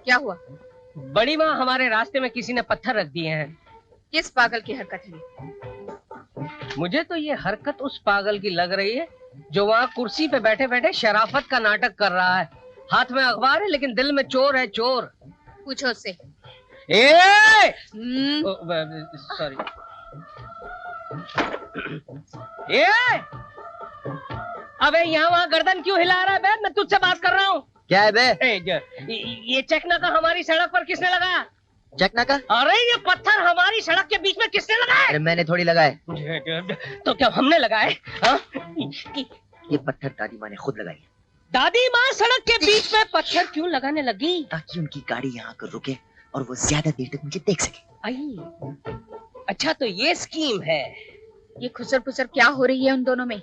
क्या हुआ? बड़ी माँ, हमारे रास्ते में किसी ने पत्थर रख दिए हैं। किस पागल की हरकत है? मुझे तो ये हरकत उस पागल की लग रही है जो वहाँ कुर्सी पे बैठे बैठे शराफत का नाटक कर रहा है। हाथ में अखबार है लेकिन दिल में चोर है, चोर। पूछो उससे। सॉरी। अबे यहाँ वहाँ गर्दन क्यों हिला रहा है बे? मैं तुझसे बात कर रहा हूँ। क्या है बे? ये चकनाका हमारी सड़क पर किसने लगाया? चकनाका? अरे ये पत्थर हमारी सड़क के बीच में किसने लगाया? अरे मैंने थोड़ी लगाए। तो क्या हमने लगाए? ये पत्थर दादी माँ ने खुद लगाई। दादी माँ सड़क के बीच में पत्थर क्यों लगाने लगी? ताकि उनकी गाड़ी यहाँ आकर रुके और वो ज्यादा देर तक मुझे देख सके। अच्छा तो ये स्कीम है। ये खुसर पुसर क्या हो रही है उन दोनों में?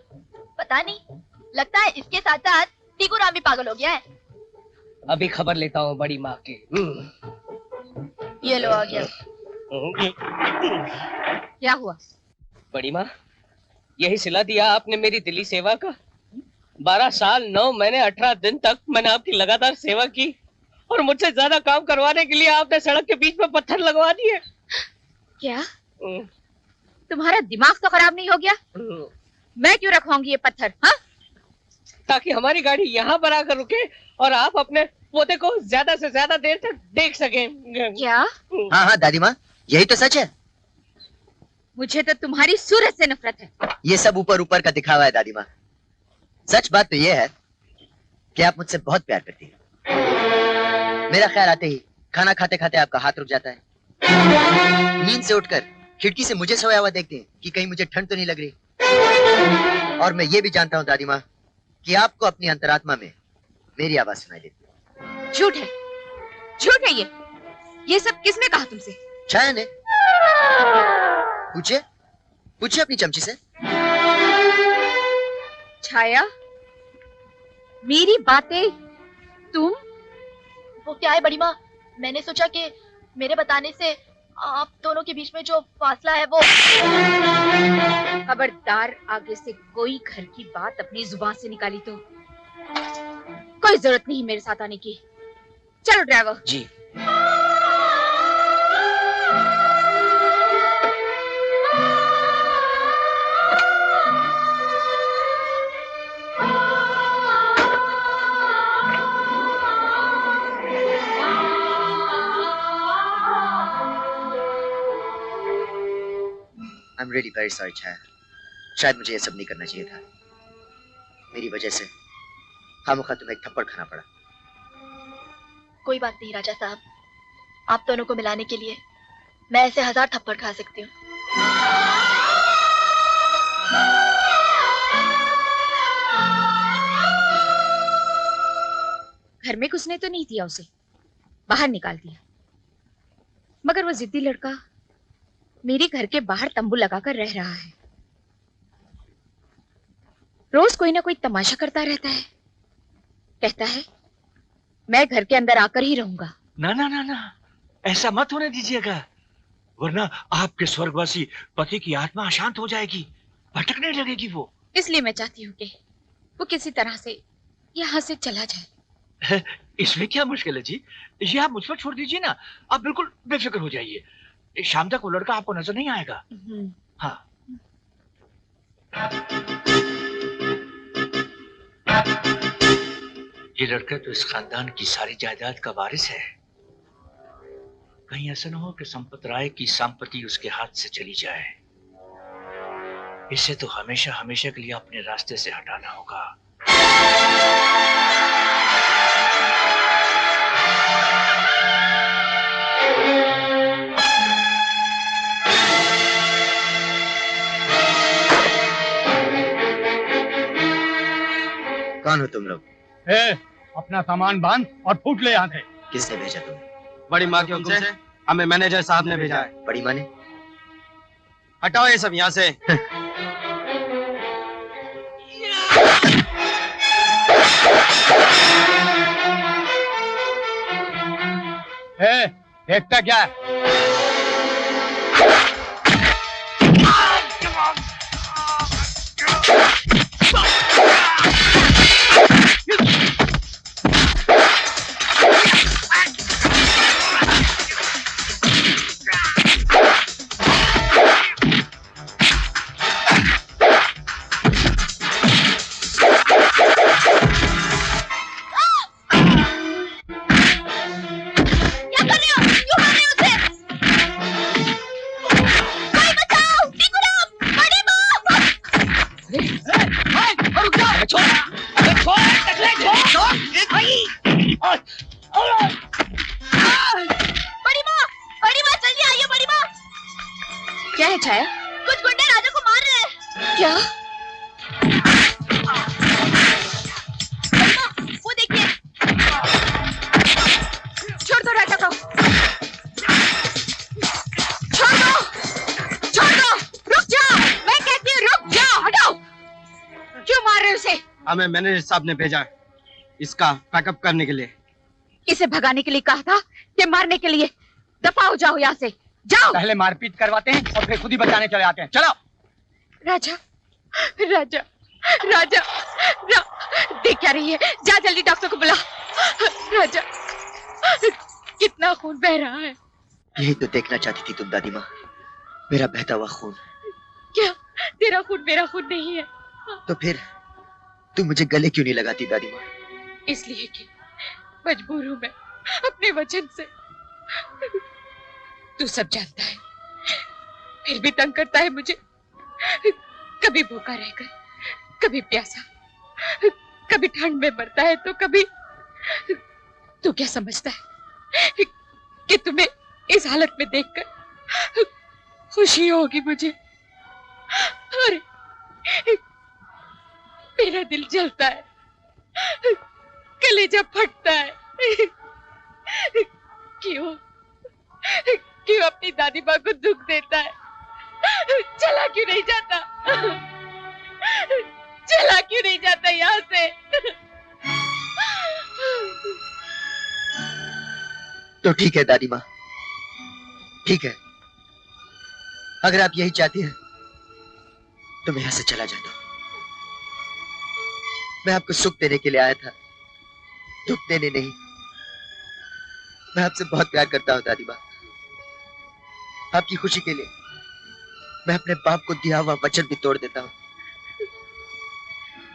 पता नहीं, लगता है इसके साथ साथ टीकू राम भी पागल हो गया है। अभी खबर लेता हूँ बड़ी माँ की। ये लो आ गया। क्या हुआ? बड़ी माँ, यही सिला दिया आपने मेरी दिली सेवा का। 12 साल 9 महीने 18 दिन तक मैंने आपकी लगातार सेवा की और मुझसे ज्यादा काम करवाने के लिए आपने सड़क के बीच में पत्थर लगवा दिए। क्या तुम्हारा दिमाग तो खराब नहीं हो गया? मैं क्यों रखवाऊंगी ये पत्थर? हाँ, ताकि हमारी गाड़ी यहाँ पर आकर रुके और आप अपने पोते को ज्यादा से ज्यादा देर तक देख सकें। क्या? हाँ हाँ दादी माँ, यही तो सच है। मुझे तो तुम्हारी सूरत से नफरत है। ये सब ऊपर ऊपर का दिखावा है दादी माँ। सच बात तो ये है कि आप मुझसे बहुत प्यार करती हैं। मेरा ख्याल आते ही खाना खाते खाते आपका हाथ रुक जाता है। नींद से उठकर खिड़की से मुझे सोया हुआ देखते हैं कि कहीं मुझे ठंड तो नहीं लग रही। और मैं ये भी जानता हूँ दादी माँ कि आपको अपनी अंतरात्मा में मेरी आवाज सुनाई देती है। झूठ है, झूठ है ये सब किसने कहा तुमसे? छाया ने। पूछिए, पूछिए अपनी चमची से। छाया, मेरी बातें तुम? वो क्या है बड़ी माँ, मैंने सोचा कि मेरे बताने से आप दोनों के बीच में जो फासला है वो। खबरदार, आगे से कोई घर की बात अपनी जुबान से निकाली तो कोई जरूरत नहीं मेरे साथ आने की। चलो ड्राइवर जी। I'm really very sorry Chhaya. शायद मुझे ये सब नहीं करना चाहिए था। मेरी वजह से खामखा तुम्हें एक थप्पड़ खाना पड़ा। कोई बात नहीं राजा साहब, आप दोनों को मिलाने के लिए मैं ऐसे 1000 थप्पड़ खा सकती हूँ। घर में घुसने तो नहीं दिया उसे, बाहर निकाल दिया। मगर वो जिद्दी लड़का मेरे घर के बाहर तंबू लगाकर रह रहा है। रोज कोई ना कोई तमाशा करता रहता है। कहता है मैं घर के अंदर आकर ही रहूंगा। ना ना ना ना, ऐसा मत होने दीजिएगा, वरना आपके स्वर्गवासी पति की आत्मा अशांत हो जाएगी, भटकने लगेगी वो। इसलिए मैं चाहती हूँ कि वो किसी तरह से यहाँ से चला जाए। इसमें क्या मुश्किल है जी, ये आप मुझ पर छोड़ दीजिए ना। आप बिल्कुल बेफिक्र हो जाइए, शाम तक वो लड़का आपको नजर नहीं आएगा। हाँ। ये लड़का तो इस खानदान की सारी जायदाद का वारिस है। कहीं ऐसा ना हो कि संपत राय की संपत्ति उसके हाथ से चली जाए। इसे तो हमेशा हमेशा के लिए अपने रास्ते से हटाना होगा। कौन हो तुम लोग? अपना सामान बांध और फूट ले यहाँ से। किसने भेजा तुम्हें? बड़ी माँ के हुक्म से हमें मैनेजर साहब ने भेजा है। बड़ी माँ ने? हटाओ ये सब यहाँ से। देखता क्या है? बड़ी माँ जल्दी आइए बड़ी माँ। क्या है छाया? कुछ गुंडे राजा को मार रहे हैं। क्या? बड़ी माँ वो देखिए। छोड़ दो राजा को, छोड़ दो, छोड़ दो, रुक जाओ, मैं कहती हूँ रुक जाओ, हटाओ। क्यों मार रहे हो उसे? हमें मैनेजर साहब ने भेजा है इसका पैकअप करने के लिए। इसे भगाने के लिए कहा था कि मारने के लिए? दफा हो जाओ यहाँ से, जाओ। पहले मारपीट करवाते हैं और फिर खुद ही बचाने चले आते हैं। चलो। राजा, राजा, राजा, देख क्या रही है? जा जल्दी डॉक्टर को बुला। राजा, कितना खून बह रहा है। यही तो देखना चाहती थी तुम दादी माँ, मेरा बहता हुआ खून। क्या तेरा खून मेरा खून नहीं है? तो फिर तुम मुझे गले क्यों नहीं लगाती दादी माँ? इसलिए कि मजबूर हूं मैं अपने वचन से। तू सब जानता है, फिर भी तंग करता है मुझे। कभी भूखा रहकर, कभी प्यासा, कभी ठंड में मरता है तो कभी। तू क्या समझता है कि तुम्हें इस हालत में देखकर खुशी होगी मुझे? अरे मेरा दिल जलता है, कलेजा फटता है। क्यों क्यों अपनी दादी माँ को दुख देता है? चला क्यों नहीं जाता? चला क्यों नहीं जाता यहाँ से? तो ठीक है दादी माँ, ठीक है। अगर आप यही चाहती हैं तो मैं यहाँ से चला जाता हूँ। मैं आपको सुख देने के लिए आया था, दुख देने नहीं। मैं आपसे बहुत प्यार करता हूँ दादी माँ। आपकी खुशी के लिए मैं अपने बाप को दिया हुआ वचन भी तोड़ देता हूँ।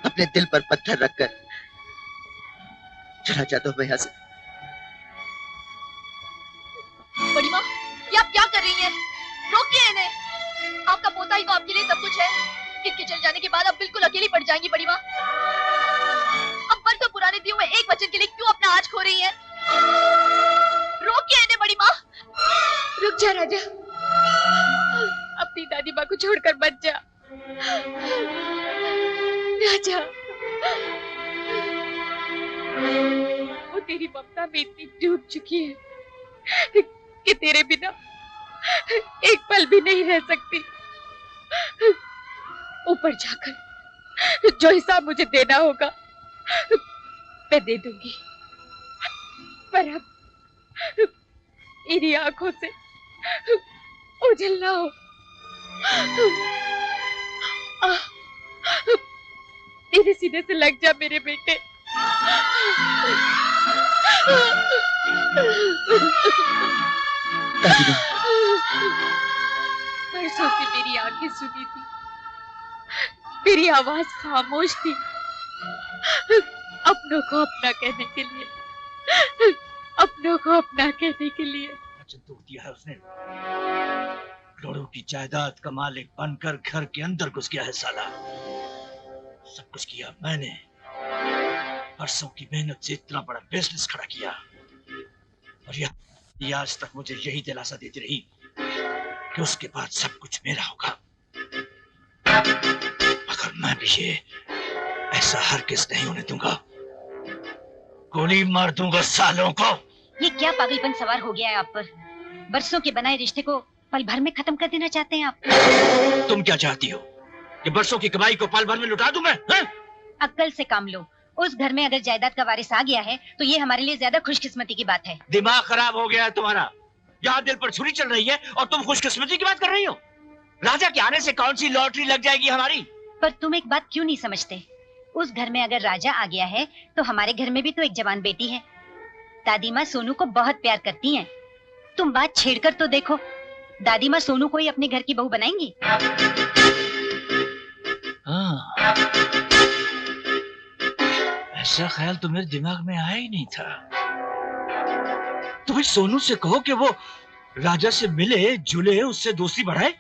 अपने दिल पर पत्थर रखकर चला जाता हूँ मैं यहाँ से। बड़ी माँ ये आप क्या कर रही हैं? रोकिए इन्हें। आपका पोता ही तो आपके लिए सब कुछ है। इनके चले जाने के बाद आप बिल्कुल अकेली पड़ जाएंगी बड़ी माँ। अब बरसों पुराने दिए हुए एक वचन के लिए क्यों अपना आज खो रही हैं? रोकिए इन्हें बड़ी माँ। रुक जा राजा, अपनी दादी माँ को छोड़कर मत जा। राजा, वो तेरी ममता में इतनी डूब चुकी है कि तेरे बिना एक पल भी नहीं रह सकती। ऊपर जाकर जो हिसाब मुझे देना होगा मैं दे दूंगी, पर अब इन्हीं आंखों से ओझल ना हो। तेरे सीने से लग जा मेरे बेटे। परसों से मेरी आंखें सुनी थी, मेरी आवाज खामोश थी। अपनों को अपना कहने के लिए, अपनों को अपना कहने के लिए। वचन तोड़ दिया है उसने। करोड़ों की जायदाद का मालिक बनकर घर के अंदर घुस गया है साला। सब कुछ किया मैंने। बरसों की मेहनत से इतना बड़ा बिजनेस खड़ा किया, और यह आज तक मुझे यही दिलासा देती रही कि उसके बाद सब कुछ मेरा होगा। मगर मैं भी ये ऐसा हरगिज़ नहीं होने दूंगा। गोली मार दूंगा सालों को। ये क्या पागलपन सवार हो गया है आप पर? बरसों के बनाए रिश्ते को पल भर में खत्म कर देना चाहते हैं आप? तुम क्या चाहती हो कि बरसों की कमाई को पल भर में लुटा दूं मैं? अक्ल से काम लो। उस घर में अगर जायदाद का वारिस आ गया है तो ये हमारे लिए ज्यादा खुशकिस्मती की बात है। दिमाग खराब हो गया है तुम्हारा। यहाँ दिल पर छुरी चल रही है और तुम खुशकिस्मती की बात कर रही हो। राजा के आने से कौन सी लॉटरी लग जाएगी हमारी? पर तुम एक बात क्यों नहीं समझते? उस घर में अगर राजा आ गया है तो हमारे घर में भी तो एक जवान बेटी है। दादी माँ सोनू को बहुत प्यार करती हैं। तुम बात छेड़कर तो देखो, दादी माँ सोनू को ही अपने घर की बहू बनाएंगी। ऐसा ख्याल तो मेरे दिमाग में आया ही नहीं था। तो भाई सोनू से कहो कि वो राजा से मिले जुले, उससे दोस्ती बढ़ाए।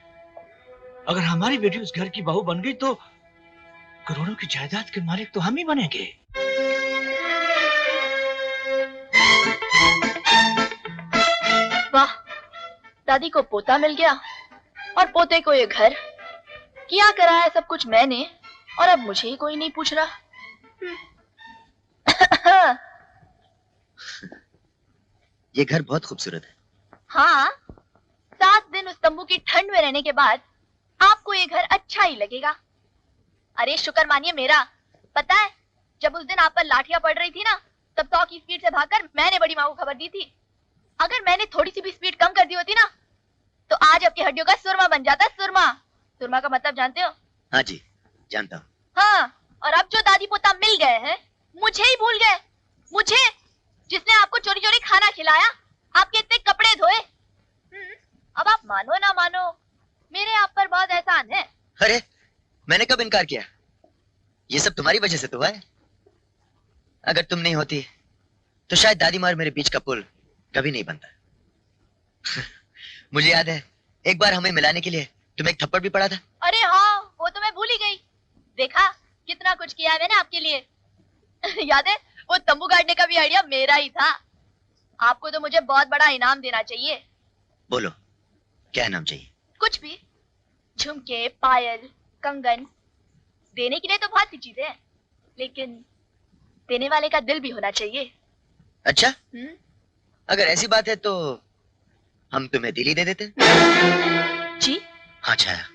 अगर हमारी बेटी उस घर की बहू बन गई तो करोड़ों की जायदाद के मालिक तो हम ही बनेंगे। दादी को पोता मिल गया और पोते को ये घर। किया कराया सब कुछ मैंने, और अब मुझे ही कोई नहीं पूछ रहा। ये घर बहुत खूबसूरत है। हाँ, 7 दिन उस तंबू की ठंड में रहने के बाद आपको ये घर अच्छा ही लगेगा। अरे शुक्र मानिए मेरा। पता है, जब उस दिन आप पर लाठियां पड़ रही थी ना, तब 100 की स्पीड से भागकर मैंने बड़ी माँ को खबर दी थी। अगर मैंने थोड़ी सी भी स्पीड कम कर दी होती ना, तो आज आपकी हड्डियों का सुरमा बन जाता। सुरमा, सुरमा का मतलब जानते हो? हाँ जी, जानता हूँ। हाँ, और अब जो दादी पोता मिल गए हैं, मुझे ही भूल गए। मुझे, जिसने आपको चोरी चोरी खाना खिलाया, आपके इतने कपड़े धोए। अब आप मानो ना मानो, मेरे आप पर बहुत एहसान है। अरे, मैंने कब इनकार किया? ये सब तुम्हारी वजह से तो हुआ है। अगर तुम नहीं होती तो शायद दादी माँ और मेरे बीच का पुल कभी नहीं बनता। मुझे याद है, एक बार हमें मिलाने के लिए तुम्हें एक थप्पड़ भी पड़ा था। अरे हाँ, वो तो मैं भूल ही गई। देखा कितना कुछ किया है मैंने आपके लिए। याद है, वो तंबू गाड़ने का भी आइडिया मेरा ही था। आपको तो मुझे बहुत बड़ा इनाम देना चाहिए। बोलो, क्या इनाम चाहिए? कुछ भी, झुमके, पायल, कंगन। देने के लिए तो बहुत सी चीजें हैं, लेकिन देने वाले का दिल भी होना चाहिए। अच्छा, अगर ऐसी बात है तो हम तुम्हें दिल ही दे देते। जी? हाँ छाया,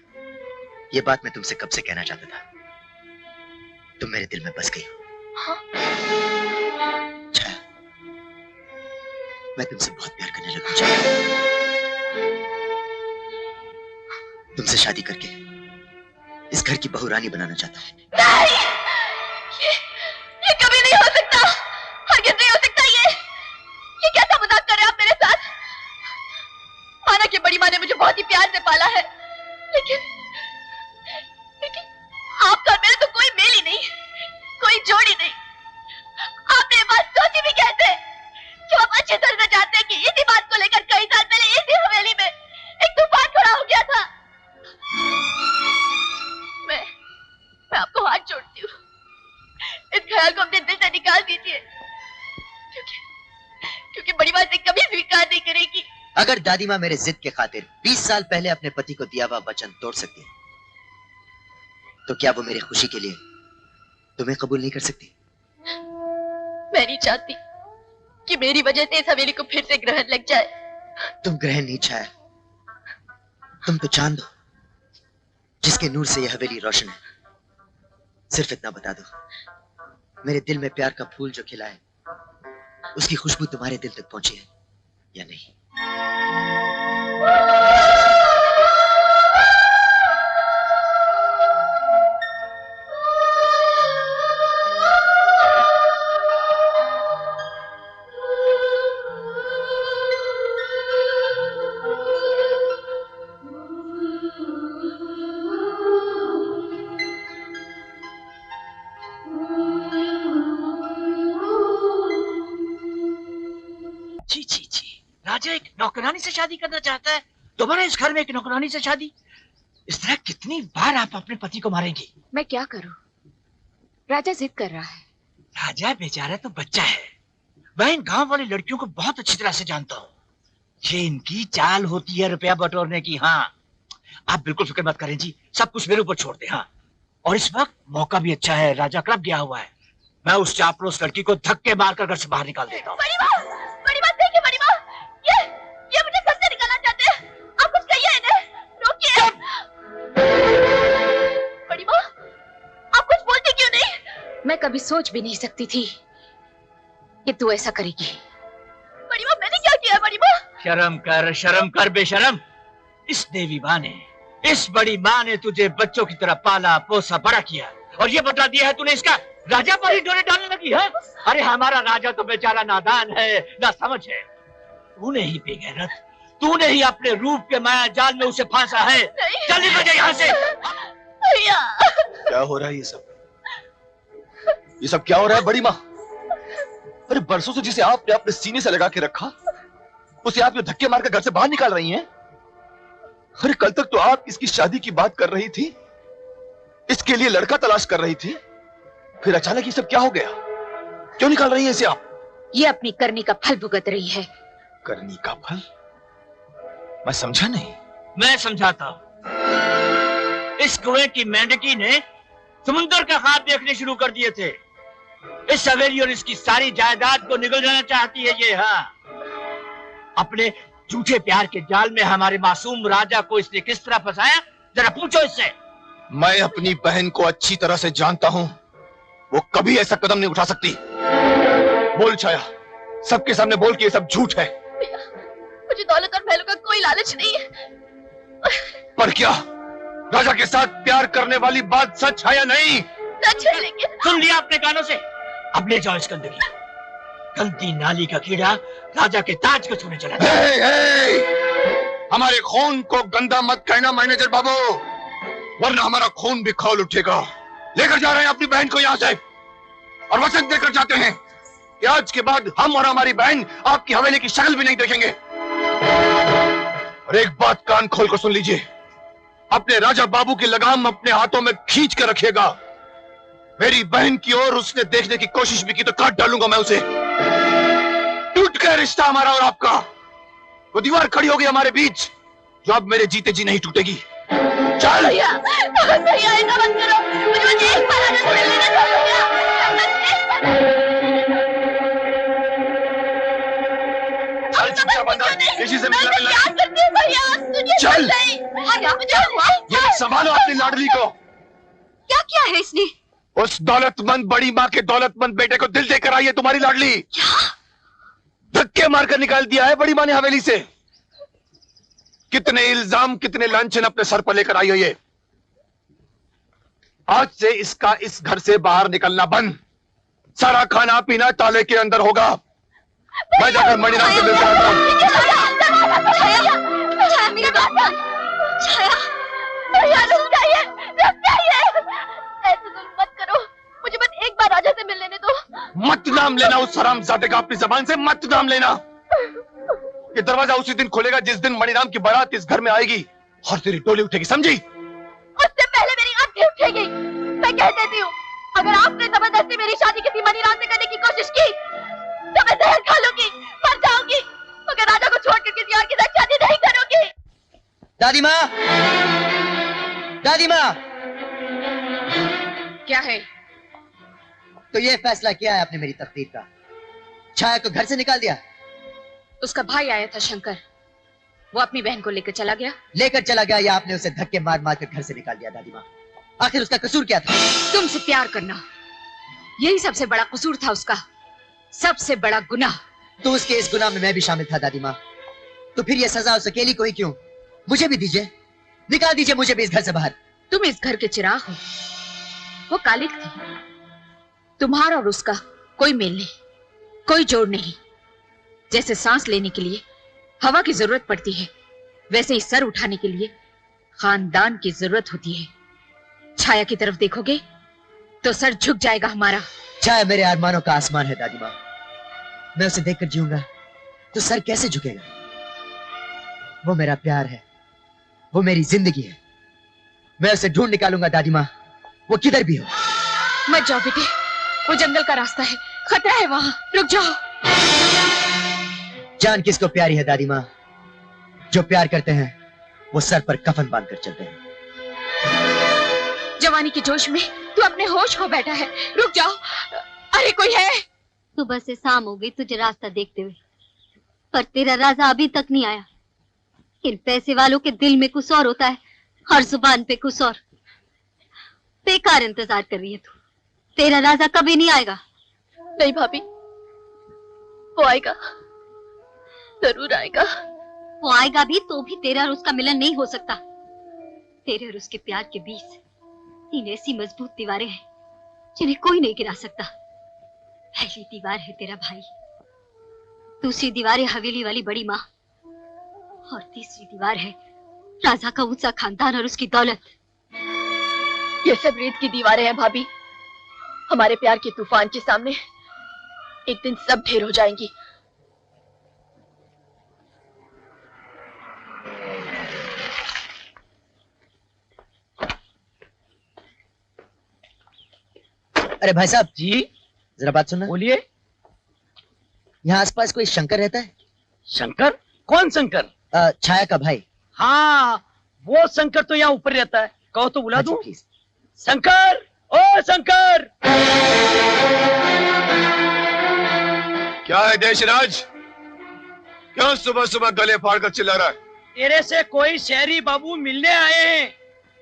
ये बात मैं तुमसे कब से कहना चाहता था। तुम मेरे दिल में बस गई हो। हाँ? छाया, मैं तुमसे बहुत प्यार करने लगा। छाया, तुमसे शादी करके इस घर की बहू रानी बनाना चाहता हूँ। नहीं, ये कभी नहीं हो सकता। हरगिज़ नहीं हो सकता। ये कैसा मजाक कर रहे हैं आप मेरे साथ? माना कि बड़ी माँ ने मुझे बहुत ही प्यार से पाला है, लेकिन आपका और मेरा तो कोई मेल ही नहीं, कोई जोड़ी नहीं। आपने ये बात सोची भी कैसे? जो आप अच्छी तरह से जानते हैं कि इसी बात को लेकर कई साल पहले इसी हवेली में एक तूफान खड़ा हो गया था। मैं आपको हाथ जोड़ती हूँ, इस ख्याल को अपने दिल से निकाल दीजिए, क्योंकि बड़ी बात से कभी स्वीकार नहीं करेगी। अगर दादी माँ मेरे जिद के खातिर 20 साल पहले अपने पति को दिया हुआ वचन तोड़ सकती है, तो क्या वो मेरी खुशी के लिए तुम्हें कबूल नहीं कर सकती? मैं नहीं चाहती कि मेरी वजह से इस हवेली को फिर से ग्रहण लग जाए। तुम ग्रहण नहीं छाया, तुम तो चांद हो जिसके नूर से यह हवेली रोशन है। सिर्फ इतना बता दो, मेरे दिल में प्यार का फूल जो खिला है, उसकी खुशबू तुम्हारे दिल तक पहुंची है या नहीं? राजा एक नौकरानी से शादी करना चाहता है। दोबारा इस घर में एक नौकरानी से शादी? इस तरह कितनी बार आप अपने पति को मारेंगी? मैं क्या करूं? राजा जिद कर रहा है। राजा बेचारा तो बच्चा है। मैं इन गांव वाली लड़कियों को बहुत अच्छी तरह से जानता हूँ। ये इनकी चाल होती है रुपया बटोरने की। हाँ, आप बिल्कुल फिक्र मत करें जी, सब कुछ मेरे ऊपर छोड़ दे। हाँ, और इस वक्त मौका भी अच्छा है, राजा क्लब गया हुआ है। मैं उस चापलूस लड़की को धक्के मारकर घर से बाहर निकाल देता हूँ। ये मुझे घर से निकालना चाहते हैं। आप कुछ कहिए इन्हें, रोकिए। बड़ी माँ, आप कुछ बोलती क्यों नहीं? मैं कभी सोच भी नहीं सकती थी कि तू ऐसा करेगी। बड़ी माँ, मैंने क्या किया? बड़ी माँ, शर्म कर बेशरम। इस देवी माँ ने, इस बड़ी माँ ने तुझे बच्चों की तरह पाला पोसा बड़ा किया, और ये बता दिया है तूने इसका राजा पर ही डोरे डालने लगी है। अरे हमारा राजा तो बेचारा नादान है, ना समझ है। तूने ही बेगैरत, तूने ही अपने रूप के माया जाल में उसे फांसा है। चल निकल यहाँ से। भैया, क्या हो रहा है ये सब क्या हो रहा है बड़ी माँ? अरे बरसों से जिसे आपने अपने सीने से लगा के रखा, उसे आप ये धक्के मारकर घर से बाहर निकाल रही हैं। अरे कल तक तो आप इसकी शादी की बात कर रही थी, इसके लिए लड़का तलाश कर रही थी, फिर अचानक ये सब क्या हो गया? क्यों निकाल रही हैं इसे आप? ये अपनी करनी का फल भुगत रही है। करनी का फल? मैं समझा नहीं। मैं समझाता हूं। इस कुएं की मेंढकी ने समुंदर का ख्वाब देखने शुरू कर दिए थे। इस हवेली और इसकी सारी जायदाद को निगल जाना चाहती है ये। हाँ, अपने झूठे प्यार के जाल में हमारे मासूम राजा को इसने किस तरह फंसाया, जरा पूछो इससे। मैं अपनी बहन को अच्छी तरह से जानता हूं, वो कभी ऐसा कदम नहीं उठा सकती। बोल छाया, सबके सामने बोल कि ये सब झूठ है। मुझे दौलत और महलों का कोई लालच नहीं है। पर क्या राजा के साथ प्यार करने वाली बात सच है या नहीं? सच है, लेकिन सुन लिया अपने कानों से। अब ले जाओ इस गंदगी, गंदी नाली का कीड़ा राजा के ताज को छूने चला। हमारे खून को गंदा मत कहना मैनेजर बाबू, वरना हमारा खून भी खौल उठेगा। लेकर जा रहे हैं अपनी बहन को यहाँ से और वचन देकर जाते हैं कि आज के बाद हम और हमारी बहन आपकी हवेली की शक्ल भी नहीं देखेंगे। और एक बात कान खोल कर सुन लीजिए, अपने राजा बाबू की लगाम अपने हाथों में खींच कर रखिएगा। मेरी बहन की ओर उसने देखने की कोशिश भी की तो काट डालूंगा मैं उसे। टूट गया रिश्ता हमारा और आपका। वो दीवार खड़ी हो गई हमारे बीच जो अब मेरे जीते जी नहीं टूटेगी। चल भैया, भैया ऐसा मत करो। मुझे बस एक बार राजा से मिलने दो भैया। किसी से मिलना मिलना प्यार करती हूँ भैया, सुनिए। चल। भैया, मुझे ये संभालो अपनी लाडली को। क्या किया है इसने? उस दौलतमंद बड़ी माँ के दौलतमंद बेटे को दिल देकर आई है तुम्हारी लाडली। धक्के मारकर निकाल दिया है बड़ी माँ ने हवेली से। कितने इल्जाम, कितने लांछन अपने सर पर लेकर आई है ये। आज से इसका इस घर से बाहर निकलना बंद। सारा खाना पीना ताले के अंदर होगा। मैं जाकर मणिराम से मिलता हूं। मत करो, मुझे बस एक बार राजा से मिल लेने दो। मत नाम लेना उस हरामजादे का अपनी जबान से, मत नाम लेना। ये दरवाजा उसी दिन खुलेगा जिस दिन मणिराम की बारात इस घर में आएगी और तेरी डोली उठेगी, समझी? उससे पहले मेरी आंखें उठेगी। मैं कह देती हूँ, अगर आपने जबरदस्ती मेरी शादी किसी मणिराम से करने की कोशिश की तो मैं जहर खा लूंगी, मर जाऊंगी, मगर राजा को छोड़कर किसी और के साथ शादी नहीं करूंगी। दादी माँ, दादी माँ, क्या है? तो ये फैसला किया है आपने मेरी तकदीर का? छाया को घर से निकाल दिया? उसका भाई आया था शंकर, वो अपनी बहन को लेकर चला गया। लेकर चला गया या आपने उसे धक्के मार मार कर घर से निकाल दिया? दादी माँ, आखिर उसका कसूर क्या था? तुमसे प्यार करना, यही सबसे बड़ा कसूर था उसका, सबसे बड़ा गुनाह। तो उसके इस गुनाह में मैं भी शामिल था दादी माँ। तो फिर ये सजा उस अकेली को ही क्यों? मुझे भी दीजिए, निकाल दीजिए मुझे भी इस घर से बाहर। तुम इस घर के चिराग हो, वो कालिक थी। तुम्हारा और उसका कोई मेल नहीं, कोई जोड़ नहीं। जैसे सांस लेने के लिए हवा की जरूरत पड़ती है, वैसे ही सर उठाने के लिए खानदान की जरूरत होती है। छाया की तरफ देखोगे तो सर झुक जाएगा हमारा। छाया मेरे अरमानों का आसमान है दादी माँ। मैं उसे देखकर जीऊंगा तो सर कैसे झुकेगा? वो मेरा प्यार है, वो मेरी जिंदगी है। मैं उसे ढूंढ निकालूंगा दादी माँ, वो किधर भी हो। मत जाओ बेटे, वो जंगल का रास्ता है, खतरा है वहां, रुक जाओ। जान किसको प्यारी है दादी माँ? जो प्यार करते हैं वो सर पर कफन बांधकर चलते हैं। जवानी के जोश में तू अपने होश खो बैठा है, रुक जाओ। अरे कोई है? सुबह से शाम हो गई तुझे रास्ता देखते हुए, पर तेरा राजा अभी तक नहीं आया। इन पैसे वालों के दिल में कुछ और होता है, हर जुबान पे कुछ और। बेकार इंतजार कर रही है तू, तेरा राजा कभी नहीं आएगा। नहीं भाभी, वो आएगा, जरूर आएगा। वो आएगा भी तो भी तेरा और उसका मिलन नहीं हो सकता। तेरे और उसके प्यार के बीच तीन ऐसी मजबूत दीवारें हैं जिन्हें कोई नहीं गिरा सकता। पहली दीवार है तेरा भाई, दूसरी दीवार है हवेली वाली बड़ी माँ, और तीसरी दीवार है राजा का ऊंचा खानदान और उसकी दौलत। ये सब रेत की दीवारें हैं भाभी। हमारे प्यार के तूफान के सामने एक दिन सब ढेर हो जाएंगी। अरे भाई साहब जी, जरा बात सुनना। बोलिए। यहाँ आसपास कोई शंकर रहता है? शंकर? कौन शंकर? छाया का भाई। हाँ, वो शंकर तो यहाँ ऊपर रहता है, कहो तो बुला दूं। प्लीज। शंकर, ओ शंकर। क्या है देशराज? क्यों सुबह सुबह गले फाड़ कर चिल्ला रहा है? तेरे से कोई शहरी बाबू मिलने आए हैं।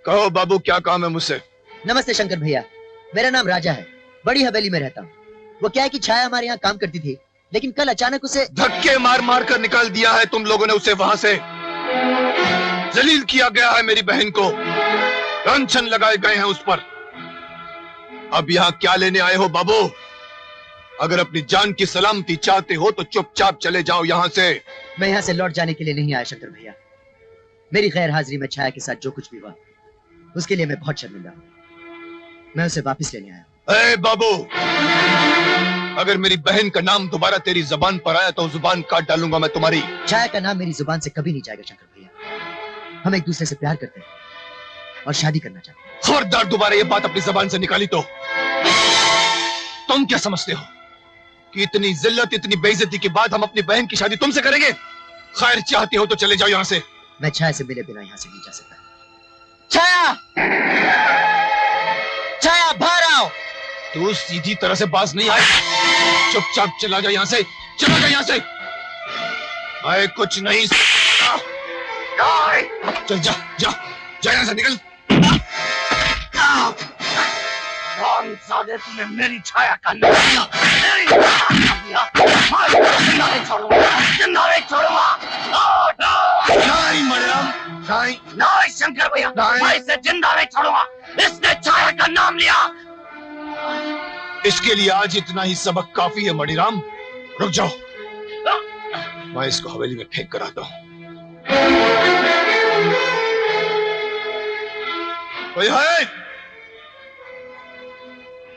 कहो बाबू, क्या काम है मुझसे? नमस्ते शंकर भैया, मेरा नाम राजा है, बड़ी हवेली में रहता हूँ। वो क्या है कि छाया हमारे यहाँ काम करती थी, लेकिन कल अचानक उसे धक्के मार मार कर निकाल दिया है तुम लोगों ने उसे वहां से। जलील किया गया है मेरी बहन को, लांछन लगाए गए हैं उस पर। अब यहाँ क्या लेने आए हो बाबू? अगर अपनी जान की सलामती चाहते हो तो चुपचाप चले जाओ यहाँ से। मैं यहाँ से लौट जाने के लिए नहीं आया शंकर भैया। मेरी गैर हाजिरी में छाया के साथ जो कुछ भी हुआ उसके लिए मैं बहुत शर्मिंदा हूँ। मैं उसे वापस लेने आया। ए बाबू, अगर मेरी बहन का नाम दोबारा तेरी जुबान पर आया तो जुबान काट डालूंगा मैं तुम्हारी। छाया का नाम मेरी जुबान से कभी नहीं जाएगा शंकर भैया। हम एक दूसरे से प्यार करते हैं और शादी करना चाहते हैं। खबरदार दोबारा ये बात अपनी जुबान से निकाली तो। तुम क्या समझते हो कि इतनी जिल्लत, इतनी बेइज्जती के बाद हम अपनी बहन की शादी तुमसे करेंगे? खैर, चाहते हो तो चले जाओ यहाँ से। मैं छाया से मिले बिना यहाँ से नहीं जा सकता। छाया, छाया बाहर आओ। तू सीधी तरह से बाज नहीं आए, चुपचाप चला जा यहाँ से, चला जा यहाँ से। आए कुछ नहीं। चल जा जा जा यहाँ से, निकल। तूने मेरी छाया का नाम लिया, मेरी छाया का नाम लिया। जिंदा नहीं छोड़ूंगा, जिंदा नहीं छोड़ूंगा। नहीं मरियम, नहीं नहीं शंकर भैया, मैं इसे जिंदा नहीं छोड़ूंगा। इसने छाया का नाम लिया। इसके लिए आज इतना ही सबक काफी है मणिराम। रुक जाओ, मैं इसको हवेली में फेंक कर आता हूं। कोई है?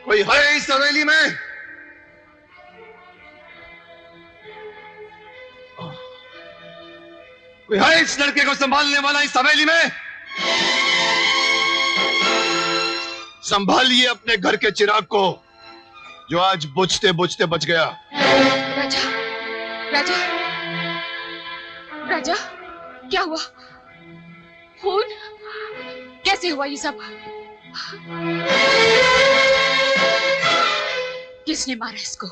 कोई है इस हवेली में? कोई है इस लड़के को संभालने वाला इस हवेली में? संभालिए अपने घर के चिराग को जो आज बुझते बुझते बच गया। राजा, राजा, राजा, क्या हुआ? खून कैसे हुआ ये सब? किसने मारा इसको?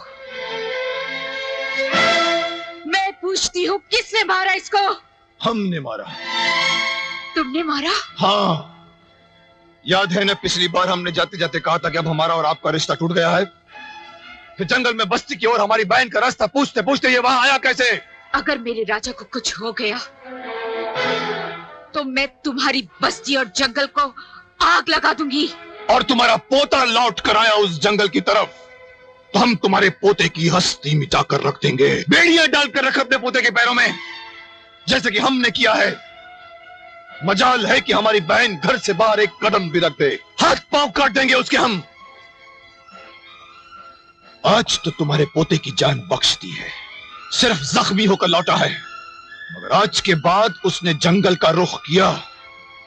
मैं पूछती हूँ, किसने मारा इसको? हमने मारा। तुमने मारा? हाँ, याद है ना पिछली बार हमने जाते जाते कहा था कि अब हमारा और आपका रिश्ता टूट गया है। फिर जंगल में बस्ती की ओर हमारी बहन का रास्ता पूछते पूछते ये वहां आया कैसे? अगर मेरे राजा को कुछ हो गया तो मैं तुम्हारी बस्ती और जंगल को आग लगा दूंगी। और तुम्हारा पोता लौट कर आया उस जंगल की तरफ तो हम तुम्हारे पोते की हस्ती मिटा कर रख देंगे। बेड़ियां डालकर रख अपने पोते के पैरों में, जैसे कि हमने किया है। मजाल है कि हमारी बहन घर से बाहर एक कदम भी रख दे, हाथ पांव काट देंगे उसके हम। आज तो तुम्हारे पोते की जान बख्श दी है, सिर्फ जख्मी होकर लौटा है, मगर आज के बाद उसने जंगल का रुख किया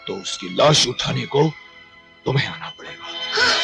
तो उसकी लाश उठाने को तुम्हें आना पड़ेगा।